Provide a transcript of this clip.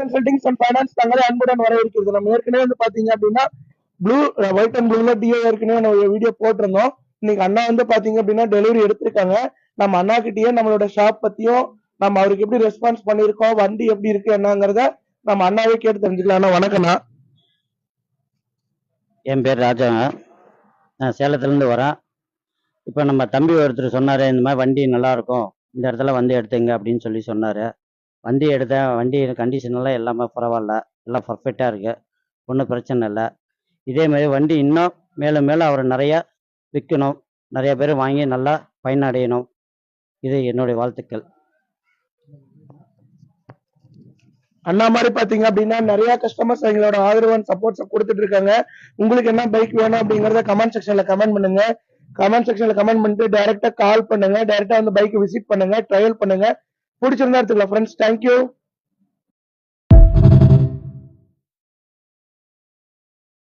Consultings and finance தங்களை அன்புடன் வரவேற்கிறது. நம்ம ஏற்கனவே வந்து பாத்தீங்க அப்படின்னா ப்ளூ ஒயிட் அண்ட் ப்ளூல டிஓ ஏற்கனவே நம்ம வீடியோ போட்டிருந்தோம். இன்னைக்கு அண்ணா வந்து பாத்தீங்க அப்படின்னா டெலிவரி எடுத்திருக்காங்க. நம்ம அண்ணா கிட்டயே நம்மளோட ஷாப் பத்தியும் நம்ம அவருக்கு எப்படி ரெஸ்பான்ஸ் பண்ணிருக்கோம், வண்டி எப்படி இருக்கு என்னங்கிறத நம்ம அண்ணாவே கேட்டு தெரிஞ்சுக்கலாம். வணக்கம்ண்ணா. என் பேர் ராஜாங்க. நான் சேலத்துலேருந்து வரேன். இப்போ நம்ம தம்பி ஒருத்தர் சொன்னார், இந்த மாதிரி வண்டி நல்லாயிருக்கும், இந்த இடத்துல வந்து எடுத்துங்க அப்படின்னு சொல்லி சொன்னார். வண்டி எடுத்தேன். வண்டி கண்டிஷனெல்லாம் எல்லாமே பரவாயில்ல, எல்லாம் பர்ஃபெக்டாக இருக்குது, ஒன்றும் பிரச்சனை இல்லை. இதே மாதிரி வண்டி இன்னும் மேலும் மேலும் அவர் நிறையா விற்கணும், நிறைய பேர் வாங்கி நல்லா பயனடையணும். இது என்னுடைய வாழ்த்துக்கள். அண்ணா மாதிரி பாத்தீங்க அப்படின்னா நிறைய கஸ்டமர்ஸ் எங்களோட ஆதரவு அண்ட் சப்போர்ட்ஸ் கொடுத்துட்டு இருக்காங்க. உங்களுக்கு என்ன பைக் வேணும் அப்படிங்கறத கமெண்ட் செக்ஷன்ல கமெண்ட் பண்ணுங்க. கமெண்ட் செக்ஷன்ல கமெண்ட் பண்ணிட்டு டைரக்டா கால் பண்ணுங்க. டைரக்டா வந்து பைக் விசிட் பண்ணுங்க, ட்ரையல் பண்ணுங்க. பிடிச்சிருந்தா எடுத்துக்கலாம் ஃப்ரெண்ட்ஸ். தேங்க்யூ.